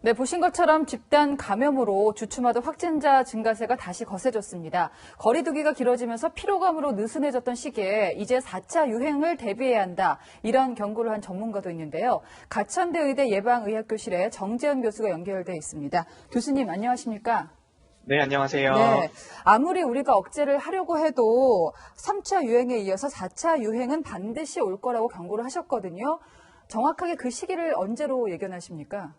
네, 보신 것처럼 집단 감염으로 주춤하던 확진자 증가세가 다시 거세졌습니다. 거리 두기가 길어지면서 피로감으로 느슨해졌던 시기에 이제 4차 유행을 대비해야 한다. 이런 경고를 한 전문가도 있는데요. 가천대 의대 예방의학교실에 정재현 교수가 연결돼 있습니다. 교수님 안녕하십니까? 네, 안녕하세요. 네, 아무리 우리가 억제를 하려고 해도 3차 유행에 이어서 4차 유행은 반드시 올 거라고 경고를 하셨거든요. 정확하게 그 시기를 언제로 예견하십니까?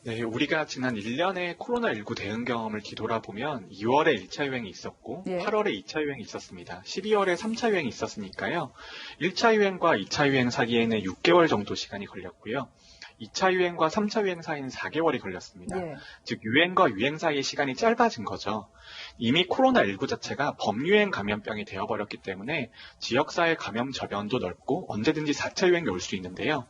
네, 우리가 지난 1년의 코로나19 대응 경험을 뒤돌아보면 2월에 1차 유행이 있었고 8월에 2차 유행이 있었습니다. 12월에 3차 유행이 있었으니까요. 1차 유행과 2차 유행 사이에는 6개월 정도 시간이 걸렸고요. 2차 유행과 3차 유행 사이는 4개월이 걸렸습니다. 즉 유행과 유행 사이의 시간이 짧아진 거죠. 이미 코로나19 자체가 범유행 감염병이 되어버렸기 때문에 지역사회 감염 저변도 넓고 언제든지 4차 유행이 올 수 있는데요.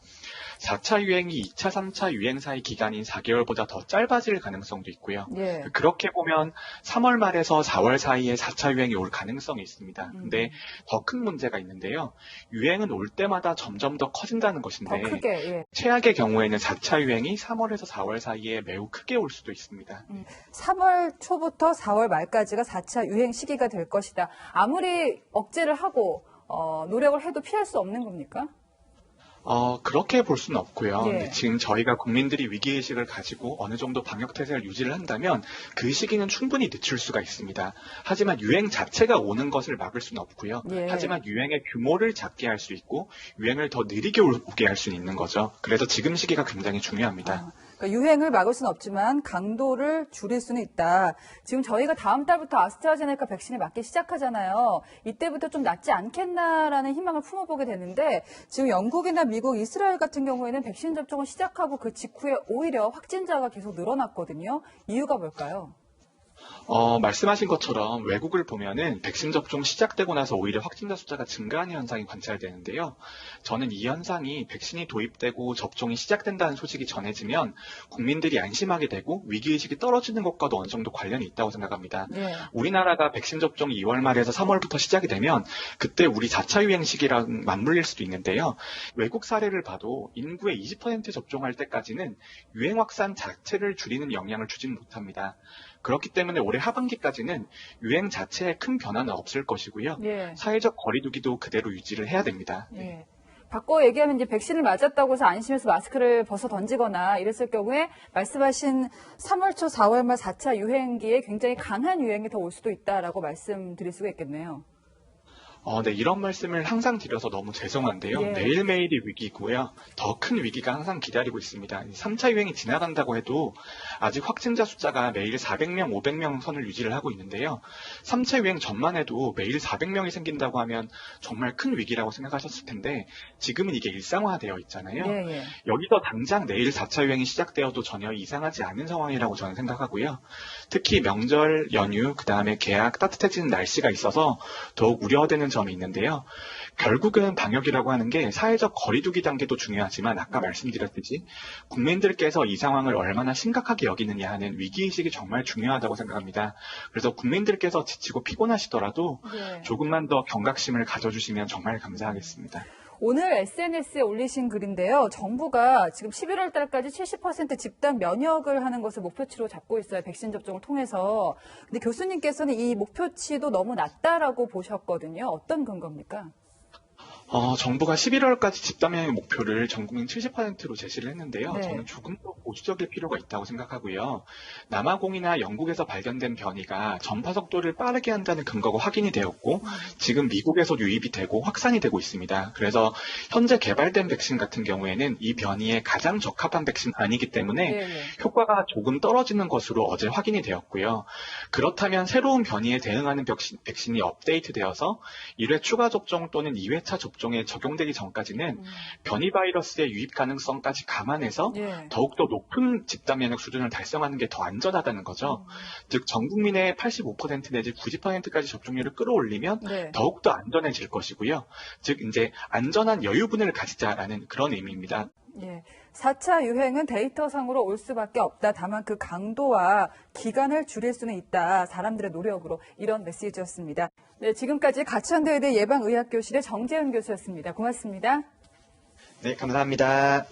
4차 유행이 2차, 3차 유행 사이 기간인 4개월보다 더 짧아질 가능성도 있고요. 그렇게 보면 3월 말에서 4월 사이에 4차 유행이 올 가능성이 있습니다. 근데 더 큰 문제가 있는데요. 유행은 올 때마다 점점 더 커진다는 것인데 더 크게, 최악의 경우에는 4차 유행이 3월에서 4월 사이에 매우 크게 올 수도 있습니다. 3월 초부터 4월 말까지가 4차 유행 시기가 될 것이다. 아무리 억제를 하고 노력을 해도 피할 수 없는 겁니까? 그렇게 볼 수는 없고요. 근데 지금 저희가 국민들이 위기의식을 가지고 어느 정도 방역태세를 유지를 한다면 그 시기는 충분히 늦출 수가 있습니다. 하지만 유행 자체가 오는 것을 막을 수는 없고요. 하지만 유행의 규모를 작게 할 수 있고 유행을 더 느리게 오게 할 수는 있는 거죠. 그래서 지금 시기가 굉장히 중요합니다. 그러니까 유행을 막을 수는 없지만 강도를 줄일 수는 있다. 지금 저희가 다음 달부터 아스트라제네카 백신을 맞기 시작하잖아요. 이때부터 좀 낫지 않겠나라는 희망을 품어보게 되는데 지금 영국이나 미국, 이스라엘 같은 경우에는 백신 접종을 시작하고 그 직후에 오히려 확진자가 계속 늘어났거든요. 이유가 뭘까요? 말씀하신 것처럼 외국을 보면은 백신 접종 시작되고 나서 오히려 확진자 숫자가 증가하는 현상이 관찰되는데요. 저는 이 현상이 백신이 도입되고 접종이 시작된다는 소식이 전해지면 국민들이 안심하게 되고 위기의식이 떨어지는 것과도 어느 정도 관련이 있다고 생각합니다. 우리나라가 백신 접종이 2월 말에서 3월부터 시작이 되면 그때 우리 4차 유행 시기랑 맞물릴 수도 있는데요. 외국 사례를 봐도 인구의 20% 접종할 때까지는 유행 확산 자체를 줄이는 영향을 주지는 못합니다. 그렇기 때문에 올해 하반기까지는 유행 자체에 큰 변화는 없을 것이고요. 사회적 거리두기도 그대로 유지를 해야 됩니다. 바꿔 얘기하면 이제 백신을 맞았다고 해서 안심해서 마스크를 벗어 던지거나 이랬을 경우에 말씀하신 3월 초 4월 말 4차 유행기에 굉장히 강한 유행이 더 올 수도 있다라고 말씀드릴 수가 있겠네요. 네, 이런 말씀을 항상 드려서 너무 죄송한데요. 매일매일이 위기고요. 더 큰 위기가 항상 기다리고 있습니다. 3차 유행이 지나간다고 해도 아직 확진자 숫자가 매일 400명, 500명 선을 유지를 하고 있는데요. 3차 유행 전만 해도 매일 400명이 생긴다고 하면 정말 큰 위기라고 생각하셨을 텐데 지금은 이게 일상화되어 있잖아요. 여기서 당장 내일 4차 유행이 시작되어도 전혀 이상하지 않은 상황이라고 저는 생각하고요. 특히 명절, 연휴, 그다음에 개학, 따뜻해지는 날씨가 있어서 더욱 우려되는 점이 있는데요. 결국은 방역이라고 하는 게 사회적 거리두기 단계도 중요하지만 아까 말씀드렸듯이 국민들께서 이 상황을 얼마나 심각하게 여기느냐 하는 위기의식이 정말 중요하다고 생각합니다. 그래서 국민들께서 지치고 피곤하시더라도 조금만 더 경각심을 가져주시면 정말 감사하겠습니다. 오늘 SNS에 올리신 글인데요. 정부가 지금 11월 달까지 70% 집단 면역을 하는 것을 목표치로 잡고 있어요. 백신 접종을 통해서. 근데 교수님께서는 이 목표치도 너무 낮다라고 보셨거든요. 어떤 근거입니까? 정부가 11월까지 집단 면역 목표를 전 국민 70%로 제시를 했는데요. 저는 조금 더 보수적일 필요가 있다고 생각하고요. 남아공이나 영국에서 발견된 변이가 전파 속도를 빠르게 한다는 근거가 확인이 되었고 지금 미국에서 유입이 되고 확산이 되고 있습니다. 그래서 현재 개발된 백신 같은 경우에는 이 변이에 가장 적합한 백신 아니기 때문에 효과가 조금 떨어지는 것으로 어제 확인이 되었고요. 그렇다면 새로운 변이에 대응하는 백신이 업데이트되어서 1회 추가 접종 또는 2회차 접종에 적용되기 전까지는 변이 바이러스의 유입 가능성까지 감안해서 더욱더 높은 집단 면역 수준을 달성하는 게 더 안전하다는 거죠. 즉 전 국민의 85% 내지 90%까지 접종률을 끌어올리면 더욱더 안전해질 것이고요. 즉 이제 안전한 여유분을 가지자라는 그런 의미입니다. 4차 유행은 데이터상으로 올 수밖에 없다. 다만 그 강도와 기간을 줄일 수는 있다. 사람들의 노력으로 이런 메시지였습니다. 네, 지금까지 가천대 의대 예방의학교실의 정재현 교수였습니다. 고맙습니다. 네, 감사합니다.